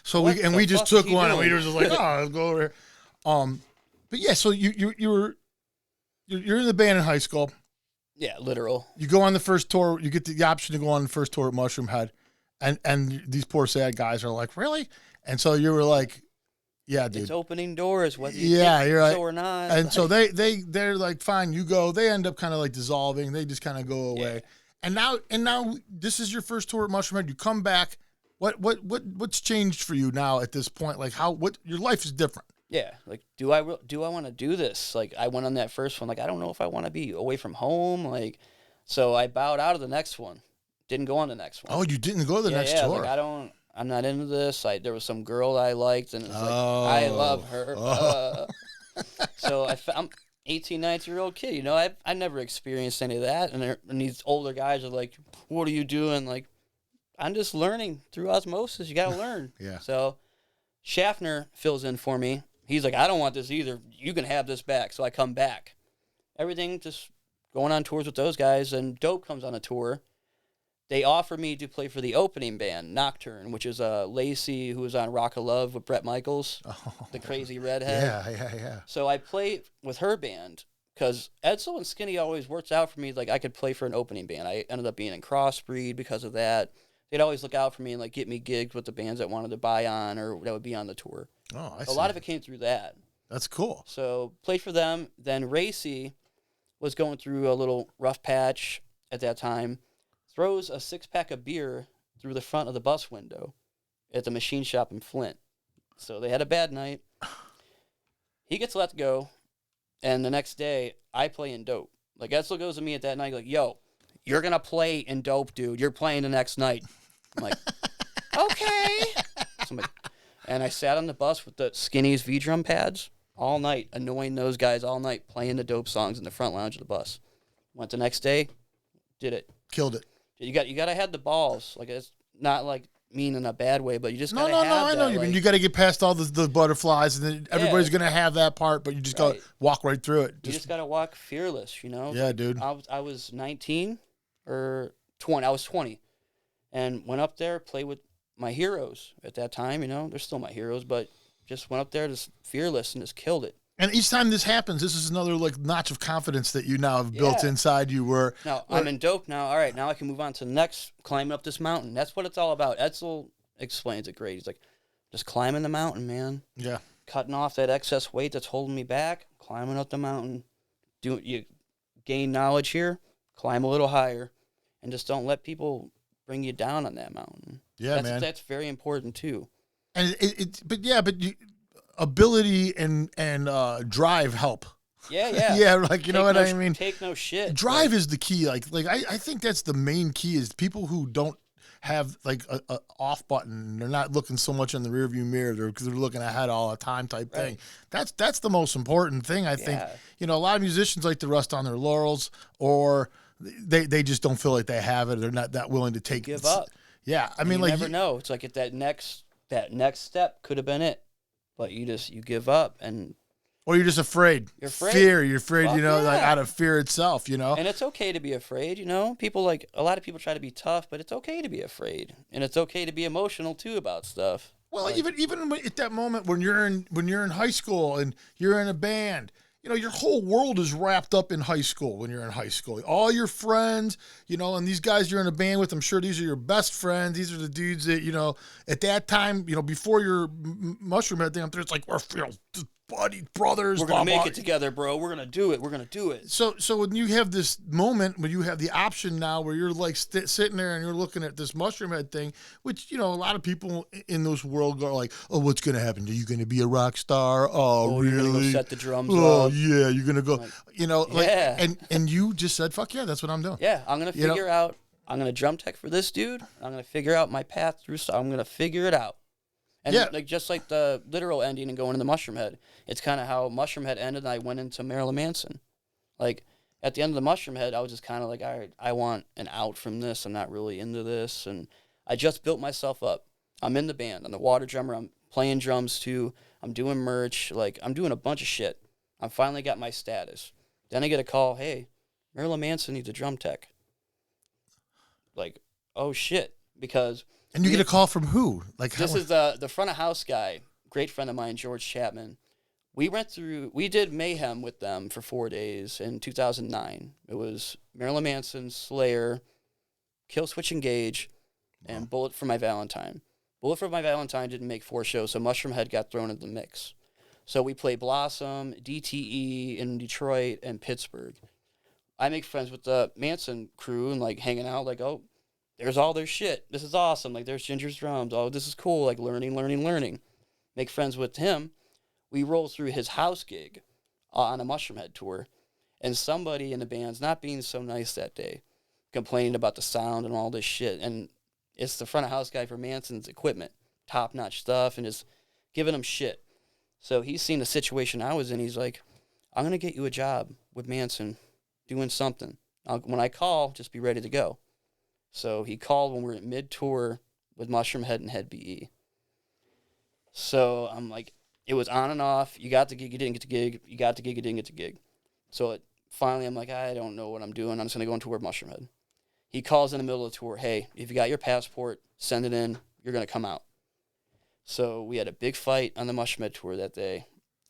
So we just took one, and we were just like, let's go over here. But yeah, so you're in the band in high school. Yeah, literal. You go on the first tour. You get the option to go on the first tour at Mushroomhead, and these poor sad guys are like, really? And so you were like, yeah, dude. It's opening doors, whether you Yeah, think you're right. so or not. And like, so they're like, fine, you go. They end up kind of like dissolving. They just kind of go away. Yeah. And now this is your first tour at Mushroomhead. You come back. What's changed for you now at this point? Like what your life is different. Yeah, like do I want to do this? Like I went on that first one, like I don't know if I want to be away from home, like so I bowed out of the next one. Didn't go on the next one. Oh, you didn't go to the next tour. Like I'm not into this. There was some girl I liked and it's like I love her. So I'm 18, 19-year-old kid, you know, I never experienced any of that and these older guys are like, "What are you doing?" Like I'm just learning through osmosis. You got to learn. Yeah. So Schaffner fills in for me. He's like, I don't want this either. You can have this back. So I come back. Everything just going on tours with those guys. And Dope comes on a tour. They offer me to play for the opening band, Nocturne, which is Lacey, who was on Rock of Love with Bret Michaels, the crazy redhead. Yeah. So I play with her band because Edsel and Skinny always worked out for me. Like I could play for an opening band. I ended up being in Crossbreed because of that. They'd always look out for me and like get me gigs with the bands that wanted to buy on or that would be on the tour. Oh, I see. A lot of it came through that. That's cool. So played for them. Then Racy was going through a little rough patch at that time. Throws a 6-pack of beer through the front of the bus window at the machine shop in Flint. So they had a bad night. He gets let go. And the next day, I play in Dope. Like Edsel goes to me at that night like, yo, you're going to play in Dope, dude. You're playing the next night. I'm like, okay. And I sat on the bus with the Skinny's V-drum pads all night, annoying those guys all night, playing the Dope songs in the front lounge of the bus. Went the next day, did it. Killed it. You got to have the balls. Like it's not like mean in a bad way, but you just gotta have I know you mean. You got to get past all the butterflies, and then everybody's gonna have that part, but you just got to walk right through it. You just got to walk fearless, you know. Yeah, dude. I was 19 or 20. I was 20, and went up there, played with my heroes at that time. You know, they're still my heroes, but just went up there, just fearless, and just killed it. And each time this happens, this is another like notch of confidence that you now have built inside you. Now I'm in Dope now. All right, now I can move on to the next, climbing up this mountain. That's what it's all about. Edsel explains it great. He's like, just climbing the mountain, man. Yeah. Cutting off that excess weight that's holding me back, climbing up the mountain. You gain knowledge here, climb a little higher, and just don't let people bring you down on that mountain. Yeah, man. That's very important too. And ability and drive help. Yeah. Yeah, like you know what I mean. Take no shit. Drive is the key. Like I think that's the main key is people who don't have like a off button. They're not looking so much in the rearview mirror because they're looking ahead all the time type thing. That's the most important thing I think. You know, a lot of musicians like to rest on their laurels or they just don't feel like they have it. They're not that willing to take give up. Yeah, I mean, you never know. It's like at that next step could have been it. But you give up or you're just afraid. You're afraid. Fear. You're afraid, like out of fear itself, And it's okay to be afraid, People a lot of people try to be tough, but it's okay to be afraid. And it's okay to be emotional too about stuff. Well, like, even at that moment when you're in high school and you're in a band, your whole world is wrapped up in high school when you're in high school. All your friends, and these guys you're in a band with, I'm sure these are your best friends. These are the dudes that, at that time, before your Mushroomhead thing up there, it's like, we're buddy, brothers. We're going to make it together, bro. We're going to do it. We're going to do it. So when you have this moment, when you have the option now where you're like sitting there and you're looking at this Mushroomhead thing, which, a lot of people in this world go like, oh, what's going to happen? Are you going to be a rock star? Oh, really? You're going to go set the drums up? up. Yeah, you're going to go, yeah. and you just said, fuck yeah, that's what I'm doing. Yeah, I'm going to figure out, I'm going to drum tech for this dude. I'm going to figure out my path through, so I'm going to figure it out. And just like the literal ending and going into Mushroomhead, it's kind of how Mushroomhead ended and I went into Marilyn Manson. Like, at the end of the Mushroomhead, I was just kind of like, all right, I want an out from this. I'm not really into this. And I just built myself up. I'm in the band. I'm the water drummer. I'm playing drums, too. I'm doing merch. Like, I'm doing a bunch of shit. I finally got my status. Then I get a call, hey, Marilyn Manson needs a drum tech. Like, oh, shit. Because... And you get a call from who? Like this is the front of house guy, great friend of mine, George Chapman, we did Mayhem with them for 4 days in 2009. It was Marilyn Manson, Slayer, Killswitch Engage, and Bullet for My Valentine. Bullet for My Valentine didn't make 4 shows, so Mushroomhead got thrown into the mix. So we played Blossom, DTE in Detroit, and Pittsburgh. I make friends with the Manson crew and, like, hanging out, like, oh, there's all their shit. This is awesome. Like, there's Ginger's drums. Oh, this is cool. Like, learning. Make friends with him. We roll through his house gig on a Mushroomhead tour, and somebody in the band's not being so nice that day, complaining about the sound and all this shit. And it's the front of house guy for Manson's equipment, top-notch stuff, and just giving him shit. So he's seen the situation I was in. He's like, I'm going to get you a job with Manson doing something. When I call, just be ready to go. So he called when we were at mid-tour with Mushroomhead and Head BE. So I'm like, it was on and off. You got the gig, you didn't get the gig. You got the gig, you didn't get the gig. So finally I'm like, I don't know what I'm doing. I'm just going to go on tour with Mushroomhead. He calls in the middle of the tour, hey, if you got your passport, send it in. You're going to come out. So we had a big fight on the Mushroomhead tour that day,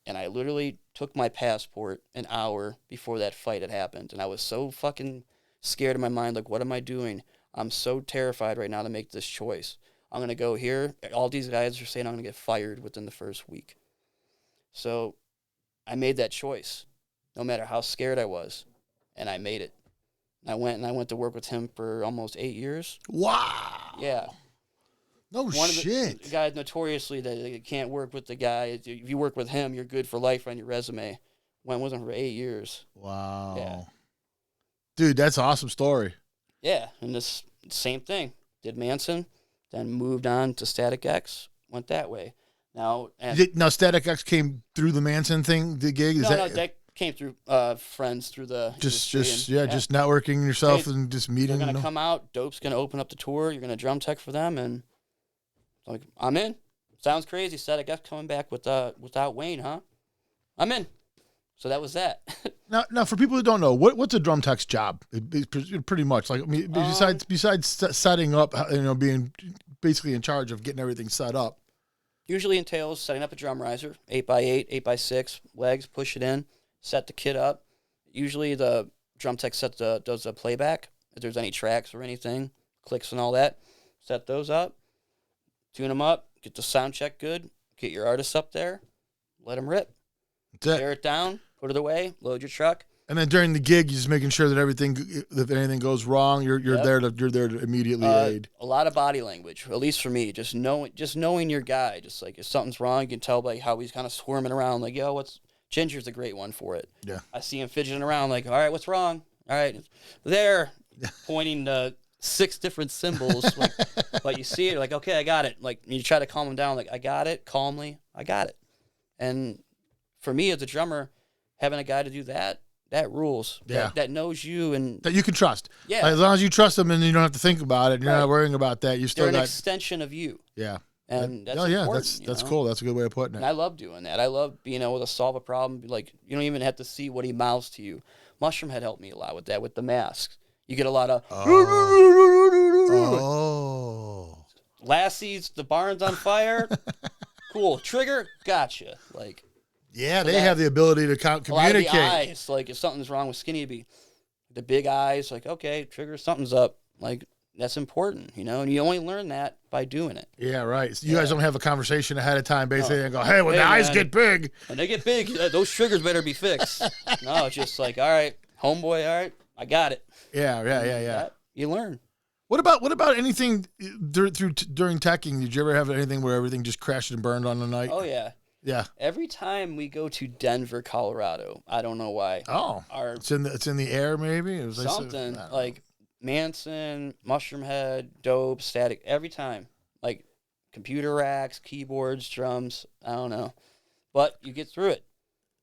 and I literally took my passport an hour before that fight had happened, and I was so fucking scared in my mind, like, what am I doing? I'm so terrified right now to make this choice. I'm going to go here. All these guys are saying I'm going to get fired within the first week. So I made that choice, no matter how scared I was, and I made it. I went to work with him for almost 8 years. Wow. Yeah. No shit. The guy notoriously that you can't work with the guy. If you work with him, you're good for life on your resume. Went with him for 8 years. Wow. Yeah. Dude, that's an awesome story. Yeah, and this same thing. Did Manson, then moved on to Static X, went that way. Now Static X came through the Manson thing, the gig? That came through friends through the just networking yourself and just meeting. They're gonna come out. Dope's gonna open up the tour. You're gonna drum tech for them, and like, I'm in. Sounds crazy. Static X coming back without Wayne, huh? I'm in. So that was that. Now, for people who don't know, what's a drum tech's job? Pretty much, like, I mean, besides setting up, being basically in charge of getting everything set up. Usually entails setting up a drum riser, 8x8, 8x6, legs, push it in, set the kit up. Usually the drum tech does a playback, if there's any tracks or anything, clicks and all that. Set those up, tune them up, get the sound check good, get your artists up there, let them rip. Tear it down, put it away, load your truck. And then during the gig, you're just making sure that if anything goes wrong, you're there to immediately aid. A lot of body language, at least for me. Just knowing your guy. Just like if something's wrong, you can tell by how he's kind of squirming around. Like, yo, Ginger's a great one for it. Yeah. I see him fidgeting around. Like, all right, what's wrong? All right, there, pointing to 6 different symbols. Like, but you see it, like, okay, I got it. Like, you try to calm him down. Like, I got it, calmly. I got it. And for me as a drummer, having a guy to do that rules. Yeah. That knows you and that you can trust. Yeah. Like, as long as you trust them and you don't have to think about it, you're not worrying about that. They're an extension of you. Yeah. And that's important, that's cool. That's a good way of putting it. And I love doing that. I love being able to solve a problem. Like, you don't even have to see what he mouths to you. Mushroomhead helped me a lot with that, with the masks. You get a lot of Lassie's, the barn's on fire. Cool. Trigger, gotcha. Like, yeah, they have the ability to communicate. A lot of the eyes, like if something's wrong with Skinny Bee, the big eyes, like, okay, Trigger, something's up. Like, that's important, and you only learn that by doing it. Yeah, right. So you guys don't have a conversation ahead of time, basically, and go, hey, when the eyes get big. When they get big, those triggers better be fixed. No, it's just like, all right, homeboy, all right, I got it. Yeah. You learn. What about anything during teching? Did you ever have anything where everything just crashed and burned on the night? Oh, yeah. Yeah. Every time we go to Denver, Colorado, I don't know why. Oh. It's in the air, maybe? It was something like Manson, Mushroomhead, Dope, Static, every time. Like computer racks, keyboards, drums, I don't know. But you get through it.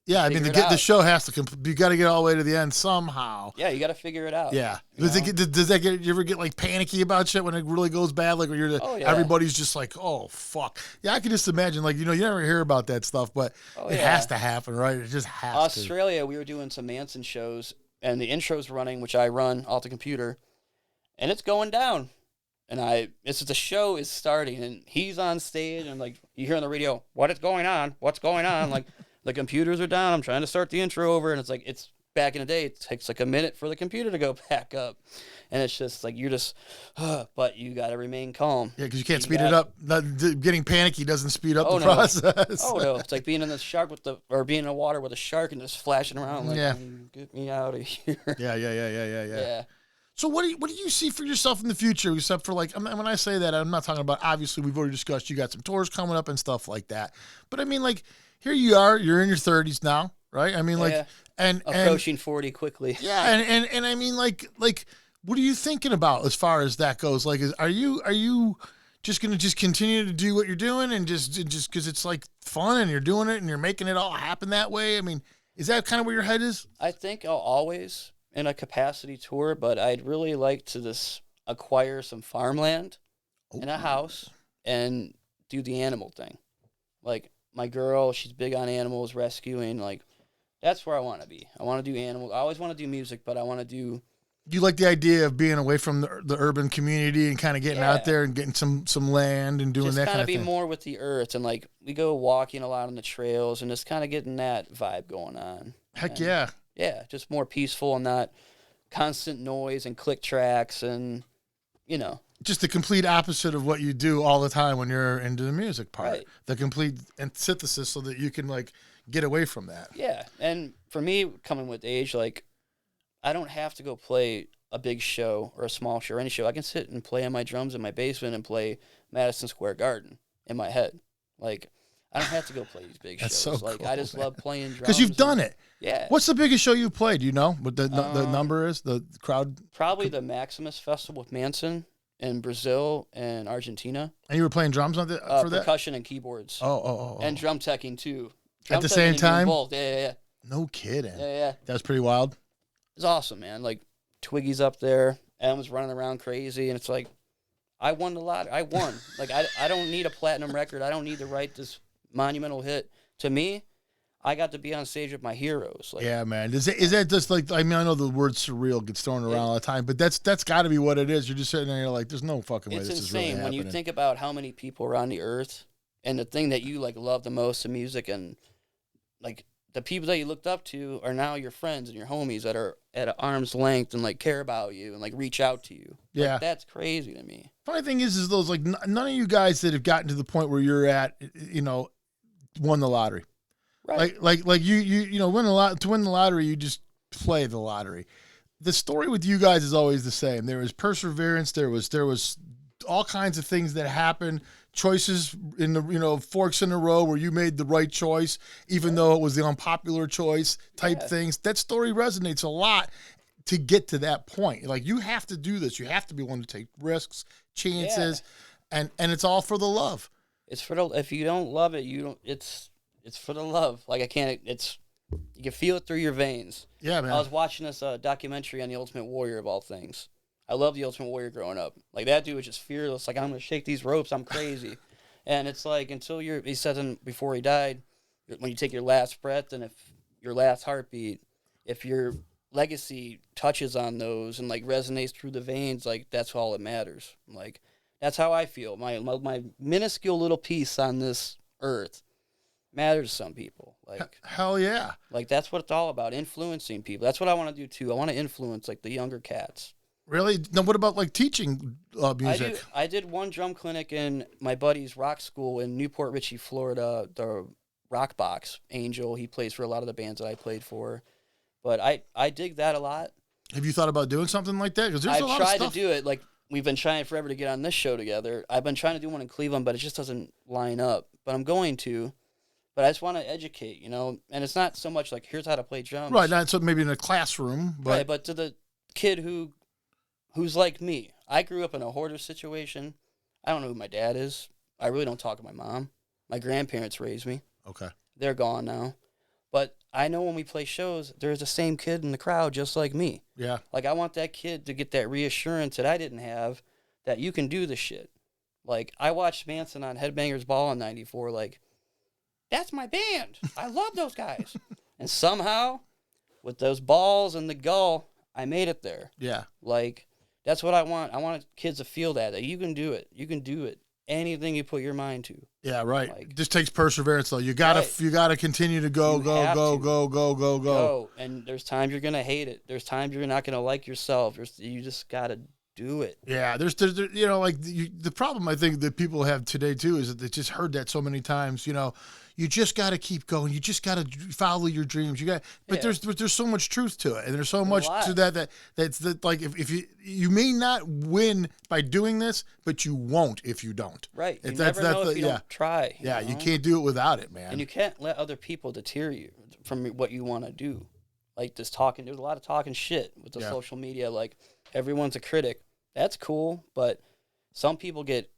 Yeah, I mean, the show has to you got to get all the way to the end somehow. Yeah, you got to figure it out. Yeah. Does that get you ever get like panicky about shit when it really goes bad? Like when everybody's just like, oh fuck. Yeah, I can just imagine. Like, you never hear about that stuff, but it has to happen, right? It just has Australia, we were doing some Manson shows, and the intro's running, which I run off the computer, and it's going down. And the show is starting, and he's on stage, and like you hear on the radio, what is going on? What's going on? Like, the computers are down. I'm trying to start the intro over, and it's like it's back in the day. It takes like a minute for the computer to go back up, and it's just like you're just, but you got to remain calm. Yeah, because you can't speed it up. Getting panicky doesn't speed up the no. process. Oh no, it's like being in the shark being in the water with a shark and just flashing around like, get me out of here. Yeah. So what do you see for yourself in the future, except for like, when I say that, I'm not talking about, obviously we've already discussed you got some tours coming up and stuff like that. But I mean, like, here you are, you're in your 30s now, right? I mean, like, and approaching 40 quickly. Yeah, and I mean, like, what are you thinking about as far as that goes? Like, are you just gonna continue to do what you're doing and just because it's like fun and you're doing it and you're making it all happen that way? I mean, is that kind of where your head is? I think I'll always in a capacity tour, but I'd really like to just acquire some farmland and a house and do the animal thing. Like my girl, she's big on animals, rescuing. Like that's where I want to be. I want to do animals. I always want to do music, but I want to do. You like the idea of being away from the urban community and kind of getting out there and getting some land and doing just that kind of thing? Just kind of be more with the earth, and like we go walking a lot on the trails and just kind of getting that vibe going on. Heck yeah. Yeah, just more peaceful and not constant noise and click tracks and, Just the complete opposite of what you do all the time when you're into the music part. Right. The complete antithesis so that you can, like, get away from that. Yeah, and for me, coming with age, like, I don't have to go play a big show or a small show or any show. I can sit and play on my drums in my basement and play Madison Square Garden in my head. Like, I don't have to go play these big That's shows. So like, cool, I just love playing drums. Because you've done it. Yeah. What's the biggest show you've played? Do you know what the number is? The crowd? Probably the Maximus Festival with Manson in Brazil and Argentina. And you were playing drums on for that? Percussion and keyboards. Oh. And drum teching, too. At the same time? Both. Yeah. No kidding. Yeah. That was pretty wild. It's awesome, man. Like, Twiggy's up there. Adam was running around crazy, and it's like, I won the lottery. I won. Like, I don't need a platinum record. I don't need to write this monumental hit. To me, I got to be on stage with my heroes. Like, yeah, man. Is that just like, I mean, I know the word surreal gets thrown around all the time, but that's got to be what it is. You're just sitting there, you're like, there's no fucking way this is really happening. It's insane when you think about how many people are on the earth, and the thing that you like love the most, the music, and like the people that you looked up to are now your friends and your homies that are at arm's length and like care about you and like reach out to you. Yeah, like, that's crazy to me. Funny thing is those like none of you guys that have gotten to the point where you're at, won the lottery. Right. Like you to win the lottery, you just play the lottery. The story with you guys is always the same. There was perseverance. There was all kinds of things that happened. Choices in the forks in the road where you made the right choice, even though it was the unpopular choice type things. That story resonates a lot to get to that point. Like you have to do this. You have to be willing to take risks, chances, and it's all for the love. It's for the. If you don't love it, you don't. It's for the love. Like I can't. You can feel it through your veins. Yeah, man. I was watching this documentary on the Ultimate Warrior of all things. I loved the Ultimate Warrior growing up. Like that dude was just fearless. Like I'm gonna shake these ropes. I'm crazy. And it's like until he said before he died, when you take your last breath and if your last heartbeat, if your legacy touches on those and like resonates through the veins, like that's all that matters. Like that's how I feel. My minuscule little piece on this earth matters to some people. Like hell yeah. Like that's what it's all about, influencing people. That's what I want to do too. I want to influence like the younger cats. Really? Now, what about like teaching music? I did one drum clinic in my buddy's rock school in Newport Richey, Florida. The Rock Box Angel. He plays for a lot of the bands that I played for. But I dig that a lot. Have you thought about doing something like that? Because there's a lot of stuff. I've tried to do it. Like we've been trying forever to get on this show together. I've been trying to do one in Cleveland, but it just doesn't line up. But I'm going to. But I just want to educate, and it's not so much like here's how to play drums. Right. Not so maybe in a classroom, but right. But to the kid who's like me. I grew up in a hoarder situation. I don't know who my dad is. I really don't talk to my mom. My grandparents raised me. Okay. They're gone now. But I know when we play shows, there's the same kid in the crowd just like me. Yeah. Like, I want that kid to get that reassurance that I didn't have, that you can do the shit. Like, I watched Manson on Headbangers Ball in 94, like, that's my band. I love those guys. And somehow, with those balls and the gull, I made it there. Yeah. Like, that's what I want. I want kids to feel that you can do it. You can do it. anything you put your mind to. Yeah, right. Like, This takes perseverance, though. You gotta continue to go. And there's times you're gonna hate it. There's times you're not gonna like yourself. You just gotta do it. Yeah, there's you know, like the problem I think that people have today too is that they just heard that so many times. You know, you just got to keep going. You just got to follow your dreams. But there's so much truth to it, and there's so much to that's like if you may not win by doing this, but you won't if you don't. Right. You never know if you don't try. Yeah, you can't do it without it, man. And you can't let other people deter you from what you want to do. Like this talking, there's a lot of talking shit with the social media. Like everyone's a critic. That's cool, but some people get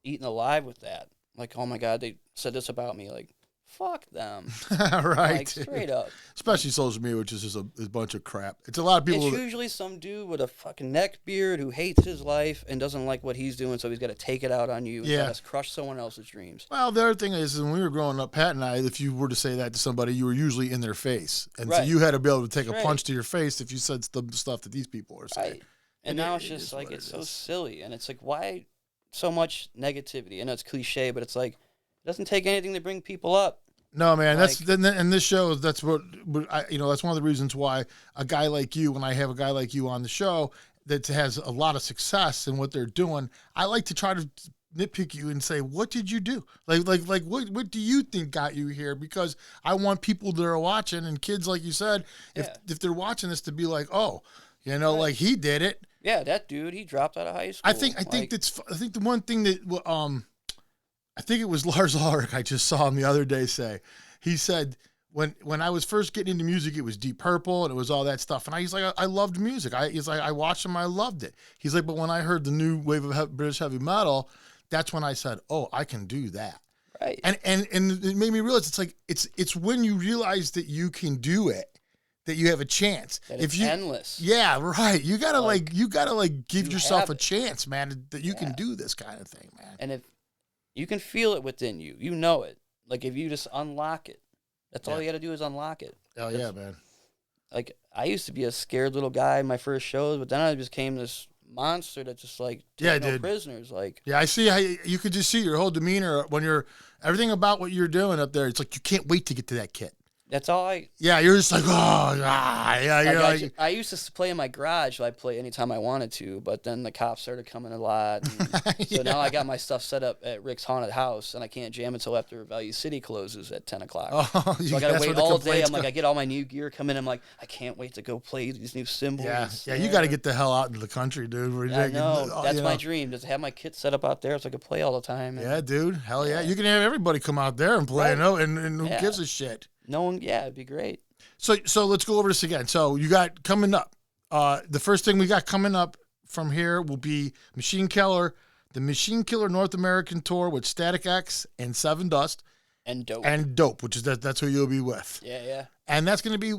eaten alive with that. Like, oh my God, they said this about me. Like, fuck them. Right. Like, straight up. Especially social media, which is just a bunch of crap. It's a lot of people. It's usually some dude with a fucking neck beard who hates his life and doesn't like what he's doing, so he's got to take it out on you and try to crush someone else's dreams. Well, the other thing is when we were growing up, Pat and I, if you were to say that to somebody, you were usually in their face. And so you had to be able to take a punch to your face if you said the stuff that these people are saying. Right. And now it's just like, it's so silly. And it's like, why so much negativity? I know it's cliche, but it's like, it doesn't take anything to bring people up. No, man, and this show, that's what that's one of the reasons why a guy like you, when I have a guy like you on the show that has a lot of success in what they're doing, I like to try to nitpick you and say, what did you do? Like what do you think got you here? Because I want people that are watching and kids, like you said, if they're watching this to be like, oh, like he did it. Yeah, that dude, he dropped out of high school. I think the one thing that I think it was Lars Ulrich I just saw him the other day say. He said when I was first getting into music, it was Deep Purple and it was all that stuff. And he's like, I loved music. He's like, I watched them, I loved it. He's like, but when I heard the new wave of British heavy metal, that's when I said, oh, I can do that. Right. And it made me realize it's when you realize that you can do it that you have a chance. That it's endless. Yeah, right. You gotta give yourself a chance, man, that you can do this kind of thing, man. And if you can feel it within you, you know it. Like if you just unlock it, that's all you got to do is unlock it. Oh yeah, man. Like I used to be a scared little guy in my first shows, but then I just became this monster that just like no prisoners. Like I see how you could just see your whole demeanor when everything about what you're doing up there. It's like you can't wait to get to that kit. That's all I... Yeah, you're just like, I used to play in my garage, so I'd play anytime I wanted to, but then the cops started coming a lot. So now I got my stuff set up at Rick's Haunted House, and I can't jam until after Value City closes at 10 o'clock. Oh, so I got to wait all day. I'm like, I get all my new gear coming. I'm like, I can't wait to go play these new symbols. Yeah, you got to get the hell out into the country, dude. I know. That's my dream, just have my kit set up out there so I can play all the time. Yeah, dude. Hell yeah. You can have everybody come out there and play, and who gives a shit? No one, it'd be great. So let's go over this again. So you got coming up. The first thing we got coming up from here will be Machine Killer, the Machine Killer North American tour with Static X and Seven Dust. And Dope, which is that's who you'll be with. Yeah. And that's going to be,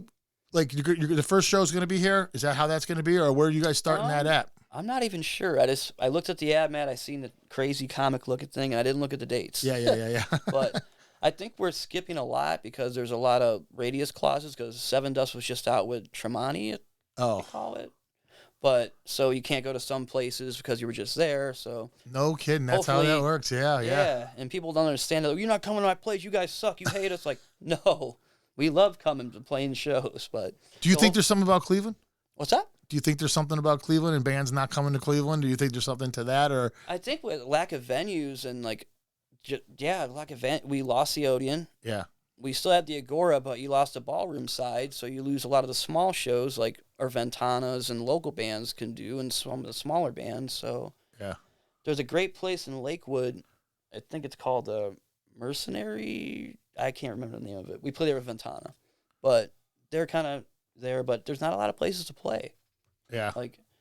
like, the first show is going to be here? Is that how that's going to be? Or where are you guys starting that at? I'm not even sure. I looked at the ad, Matt. I seen the crazy comic looking thing, and I didn't look at the dates. Yeah. But... I think we're skipping a lot because there's a lot of radius clauses because Seven Dust was just out with Tremonti, call it. But so you can't go to some places because you were just there. So no kidding, that's how that works. Yeah. And people don't understand that. You're not coming to my place. You guys suck. You hate us. Like, no, we love coming to playing shows. But do you think there's something about Cleveland? What's that? Do you think there's something about Cleveland and bands not coming to Cleveland? Do you think there's something to that, or? I think with lack of venues and like. Like event, we lost the Odeon. Yeah. We still had the Agora, but you lost the ballroom side, so you lose a lot of the small shows like our Ventanas and local bands can do, and some of the smaller bands. So there's a great place in Lakewood. I think it's called the Mercenary. I can't remember the name of it. We play there with Ventana, but they're kind of there. But there's not a lot of places to play. Yeah.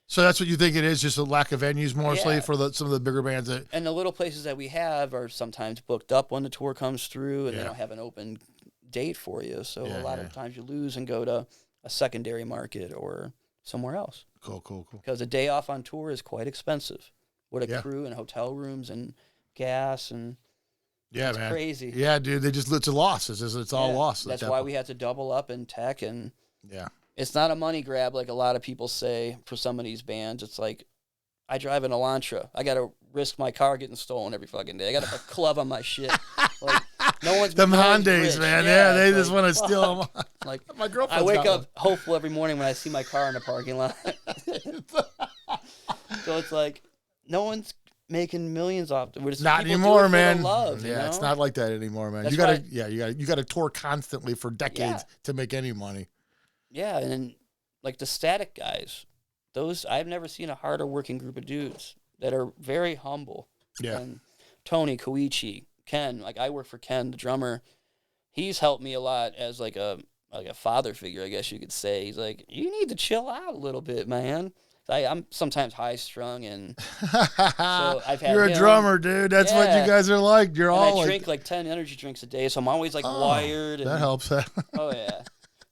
So that's what you think it is, just a lack of venues mostly for some of the bigger bands. And the little places that we have are sometimes booked up when the tour comes through, and they don't have an open date for you. So a lot of times you lose and go to a secondary market or somewhere else. Cool. Because a day off on tour is quite expensive with a crew and hotel rooms and gas and it's crazy. Yeah, dude, it's a loss. It's all loss. That's why we had to double up in tech and it's not a money grab like a lot of people say for some of these bands. It's like, I drive an Elantra. I got to risk my car getting stolen every fucking day. I got a club on my shit. Like, no one's Them no one's Hondas, rich. man. Yeah, they it's just like, want to steal them. Like, My girlfriend. I wake up hopeful every morning when I see my car in the parking lot. So it's like no one's making millions off it. We're just Not people do anymore, it for the man. love, Yeah, you it's know? not like that anymore, man. That's You gotta tour constantly for decades to make any money. Yeah, and then, like the Static guys, those I've never seen a harder working group of dudes that are very humble. Yeah. And Tony, Koichi, Ken, like I work for Ken, the drummer. He's helped me a lot as like a father figure, I guess you could say. He's like, you need to chill out a little bit, man. I'm sometimes high strung, and so I've had. You're a drummer, dude. That's what you guys are like. You're and all I drink like 10 energy drinks a day, so I'm always like wired. And, that helps. Oh yeah.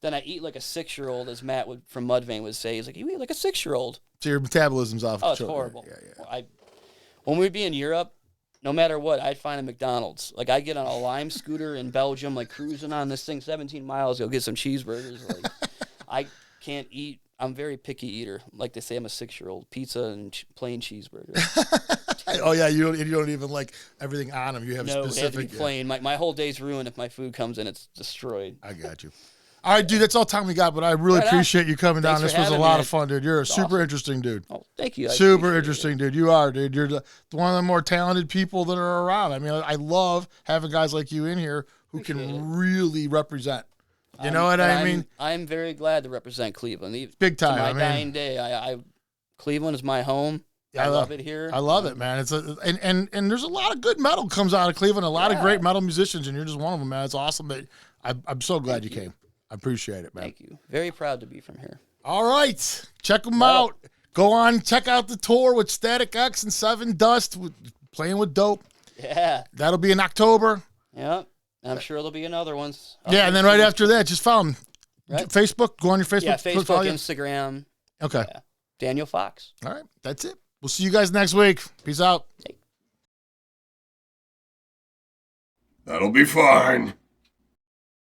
Then I eat like a 6-year-old, as Matt from Mudvayne would say. He's like, you eat like a 6-year-old. So your metabolism's off. Oh, it's horrible. Yeah. When we'd be in Europe, no matter what, I'd find a McDonald's. Like I'd get on a Lime scooter in Belgium, like cruising on this thing 17 miles, go get some cheeseburgers. Like I can't eat. I'm a very picky eater. Like they say, I'm a 6-year-old. Pizza and plain cheeseburger. Oh yeah, you don't even like everything on them. You have no, specific. it has to be plain. My whole day's ruined if my food comes in. It's destroyed. I got you. All right, dude, that's all time we got, but I really appreciate you coming down. This was a lot of fun, dude. You're a super interesting dude. Oh, thank you. Super interesting, dude. You are, dude. You're one of the more talented people that are around. I mean, I love having guys like you in here who can really represent. You know what I mean? I'm very glad to represent Cleveland. Big time. To my dying day, Cleveland is my home. I love it here. I love it, man. And there's a lot of good metal comes out of Cleveland. A lot of great metal musicians, and you're just one of them, man. It's awesome. That I'm so glad you came. I appreciate it, man. Thank you. Very proud to be from here. All right. Check them out. Go on, check out the tour with Static X and Seven Dust, playing with Dope. Yeah. That'll be in October. Yep. I'm sure there'll be another ones. Yeah, and then right after that, just follow them. Right? Facebook. Go on your Facebook. Yeah, Facebook, Instagram. Okay. Yeah. Daniel Fox. All right. That's it. We'll see you guys next week. Peace out. That'll be fine.